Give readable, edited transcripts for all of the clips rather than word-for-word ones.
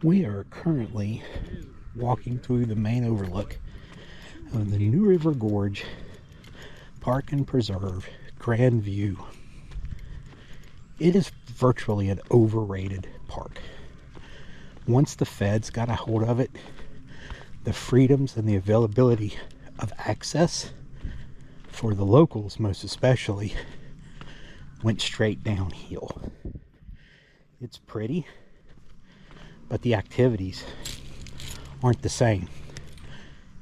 We are currently walking through the main overlook of the New River Gorge Park and Preserve, Grandview. It is virtually an overrated park. Once the feds got a hold of it, the freedoms and the availability of access for the locals, most especially, went straight downhill. It's pretty, but the activities aren't the same.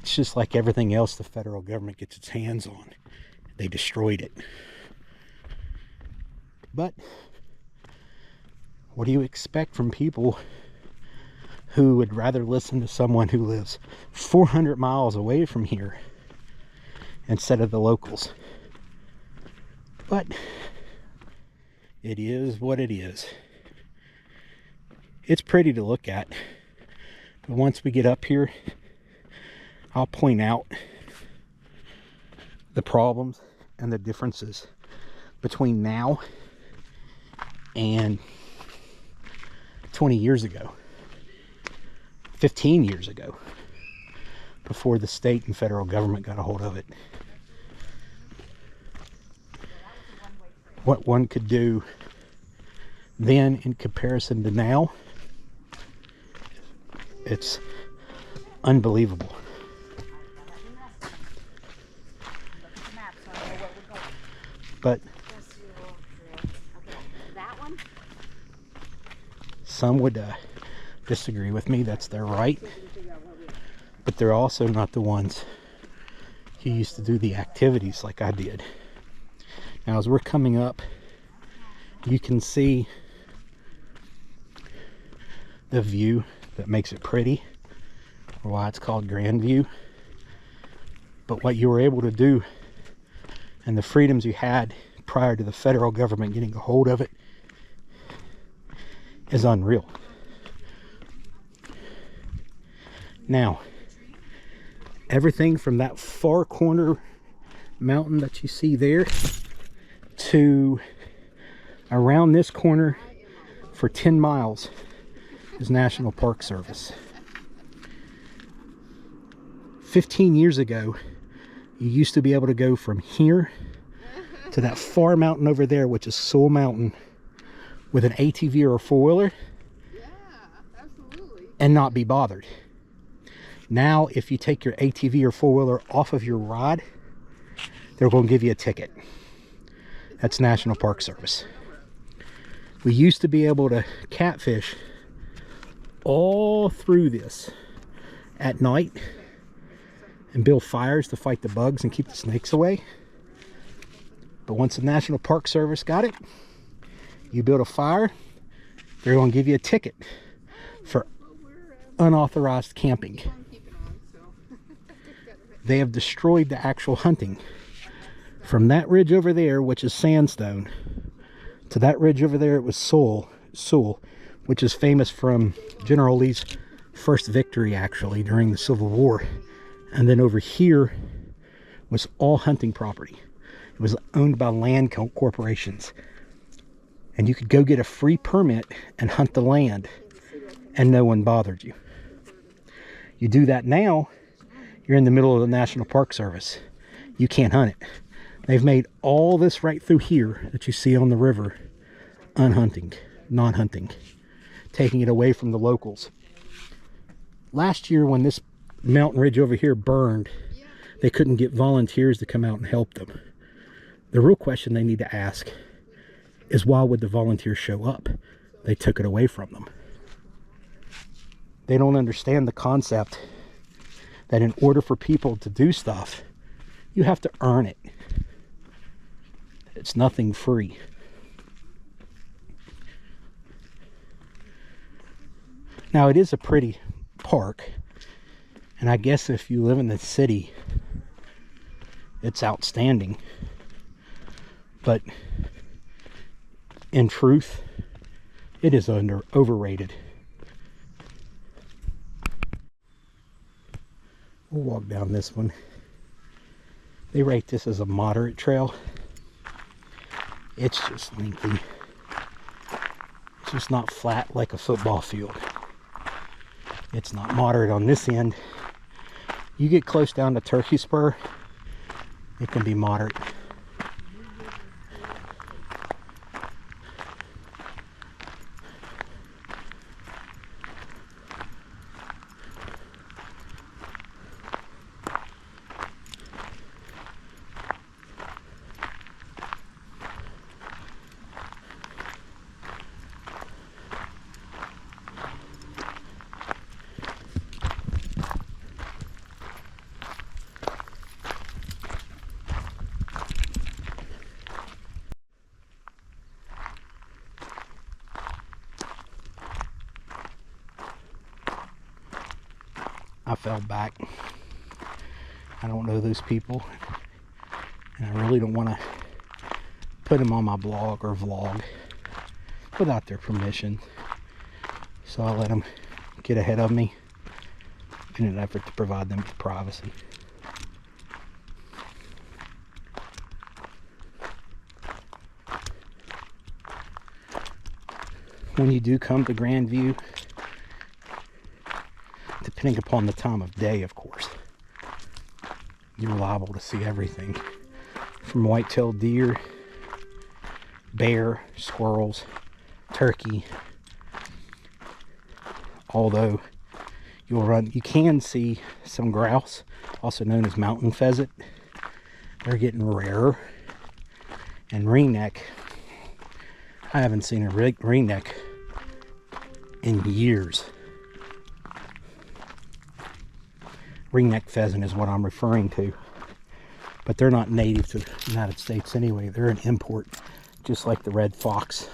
It's just like everything else the federal government gets its hands on. They destroyed it. But what do you expect from people who would rather listen to someone who lives 400 miles away from here instead of the locals? But it is what it is. It's pretty to look at, but once we get up here, I'll point out the problems and the differences between now and 20 years ago, 15 years ago, before the state and federal government got a hold of it. What one could do then in comparison to now, it's unbelievable. But some would disagree with me. That's their right. But they're also not the ones who used to do the activities like I did. Now, as we're coming up, you can see the view that makes it pretty, or why it's called Grandview. But what you were able to do and the freedoms you had prior to the federal government getting a hold of it is unreal. Now, everything from that far corner mountain that you see there to around this corner for 10 miles is National Park Service. 15 years ago, you used to be able to go from here to that far mountain over there, which is Sewell Mountain, with an ATV or a four-wheeler, and not be bothered. Now, if you take your ATV or four-wheeler off of your rod, they're going to give you a ticket. That's National Park Service. We used to be able to catfish all through this at night and build fires to fight the bugs and keep the snakes away. But once the National Park Service got it, you build a fire, they're going to give you a ticket for unauthorized camping. They have destroyed the actual hunting. From that ridge over there, which is sandstone, to that ridge over there, it was Sewell, which is famous from General Lee's first victory, actually, during the Civil War. And then over here was all hunting property. It was owned by land corporations. And you could go get a free permit and hunt the land, and no one bothered you. You do that now, you're in the middle of the National Park Service. You can't hunt it. They've made all this right through here that you see on the river unhunting, non-hunting, taking it away from the locals. Last year, when this mountain ridge over here burned, they couldn't get volunteers to come out and help them. The real question they need to ask is, why would the volunteers show up? They took it away from them. They don't understand the concept that in order for people to do stuff, you have to earn it. It's nothing free. Now, it is a pretty park, and I guess if you live in the city, it's outstanding. But in truth, it is overrated. We'll walk down this one. They rate this as a moderate trail. It's just lengthy. It's just not flat like a football field. It's not moderate on this end. You get close down to Turkey Spur, it can be moderate. I fell back. I don't know those people, and I really don't want to put them on my blog or vlog without their permission. So I let them get ahead of me in an effort to provide them with privacy. When you do come to Grandview, depending upon the time of day, of course, you're liable to see everything from white-tailed deer, bear, squirrels, turkey. Although you can see some grouse, also known as mountain pheasant. They're getting rarer. And ringneck, I haven't seen a ringneck in years. Ringneck pheasant is what I'm referring to. But they're not native to the United States anyway. They're an import, just like the red fox.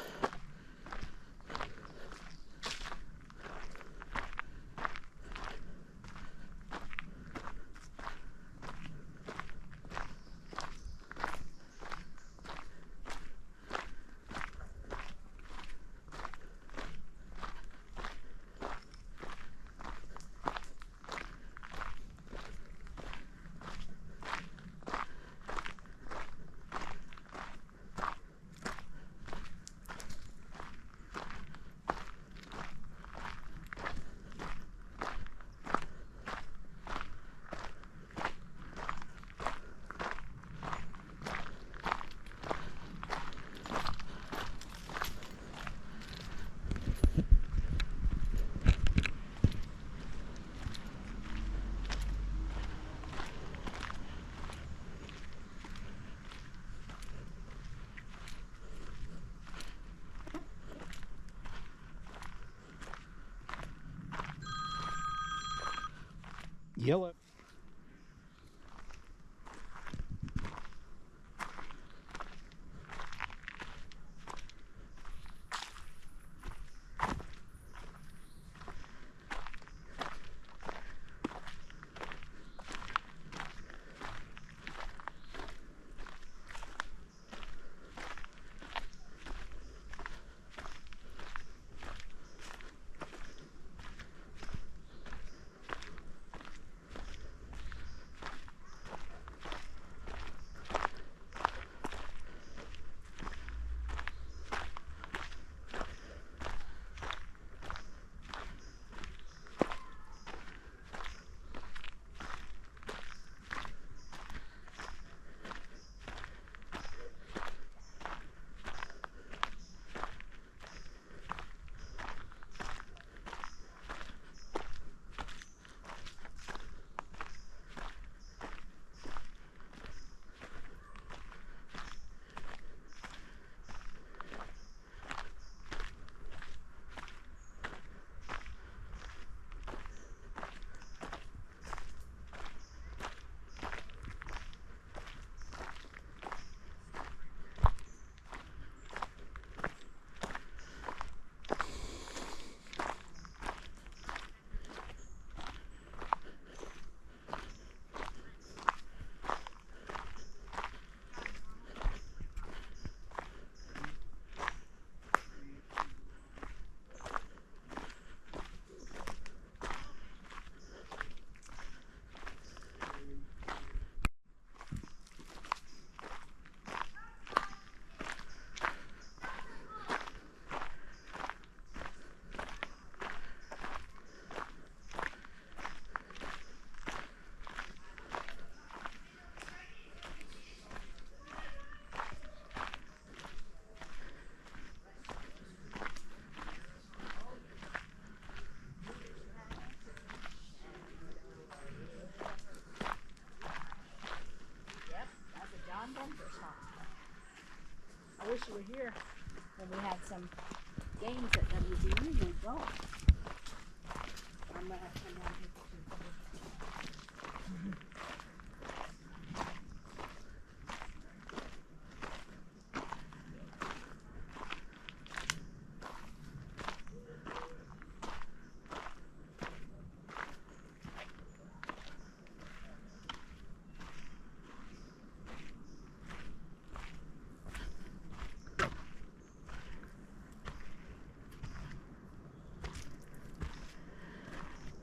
Yellow. here when we had some games at WVU, we go. I'm gonna come down here.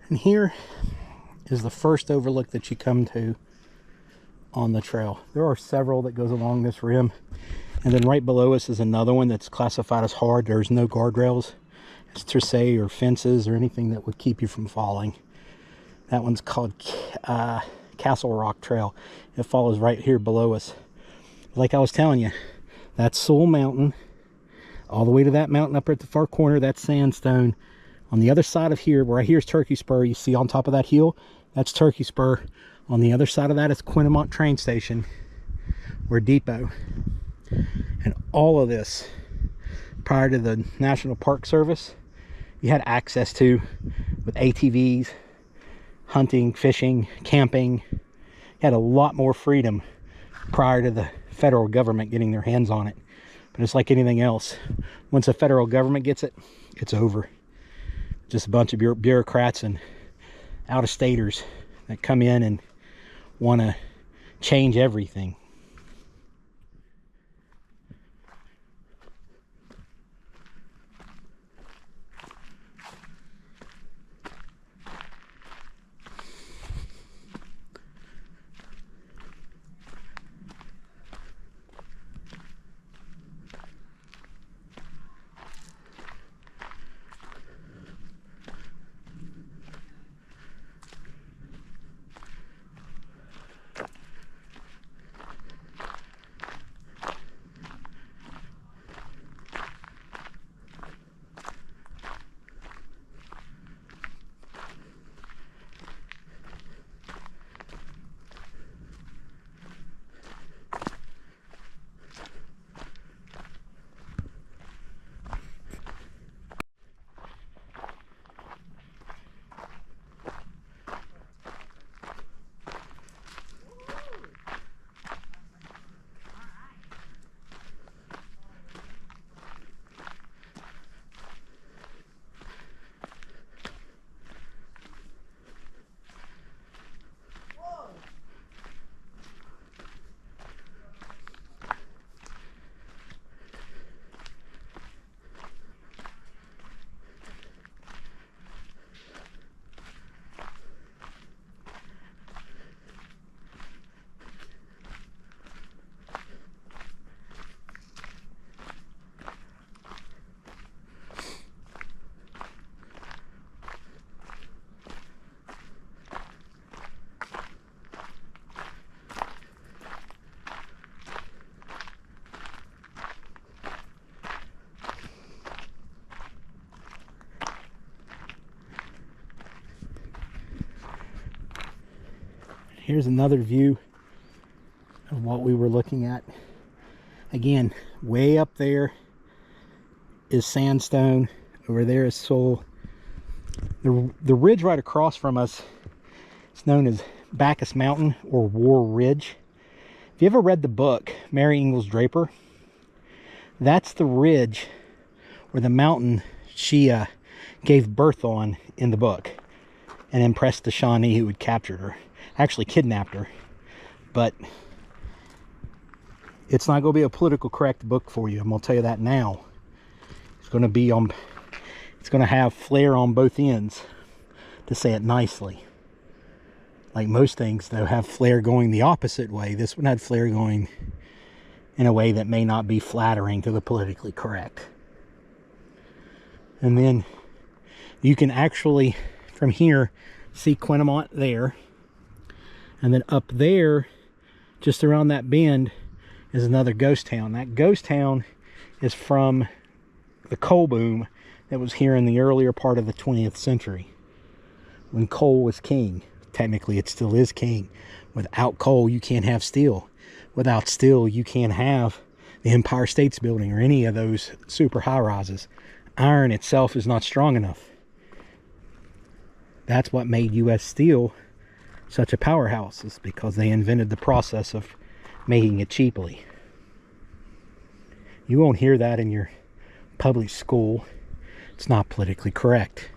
And here is the first overlook that you come to on the trail. There are several that goes along this rim. And then right below us is another one that's classified as hard. There's no guardrails, trisse or fences or anything that would keep you from falling. That one's called Castle Rock Trail. It follows right here below us. Like I was telling you, that's Sewell Mountain. All the way to that mountain up at the far corner, that's sandstone. On the other side of here, right here is Turkey Spur. You see on top of that hill, that's Turkey Spur. On the other side of that is Quinnamont train station, or depot. And all of this, prior to the National Park Service, you had access to with ATVs, hunting, fishing, camping. You had a lot more freedom prior to the federal government getting their hands on it. But it's like anything else. Once the federal government gets it, it's over. Just a bunch of bureaucrats and out-of-staters that come in and want to change everything. Here's another view of what we were looking at. Again, way up there is sandstone. Over there is Sewell. The ridge right across from us is known as Bacchus Mountain or War Ridge. If you ever read the book, Mary Ingalls Draper, that's the ridge or the mountain she gave birth on in the book and impressed the Shawnee who had captured her. Actually kidnapped her. But it's not going to be a political correct book for you. I'm going to tell you that now. It's going to be on, it's going to have flair on both ends, to say it nicely. Like most things, they'll have flair going the opposite way. This one had flair going in a way that may not be flattering to the politically correct. And then you can actually, from here, see Quinnamont there. And then up there, just around that bend, is another ghost town. That ghost town is from the coal boom that was here in the earlier part of the 20th century, when coal was king. Technically, it still is king. Without coal, you can't have steel. Without steel, you can't have the Empire State's Building or any of those super high rises. Iron itself is not strong enough. That's what made U.S. Steel such a powerhouse, is because they invented the process of making it cheaply. You won't hear that in your public school. It's not politically correct.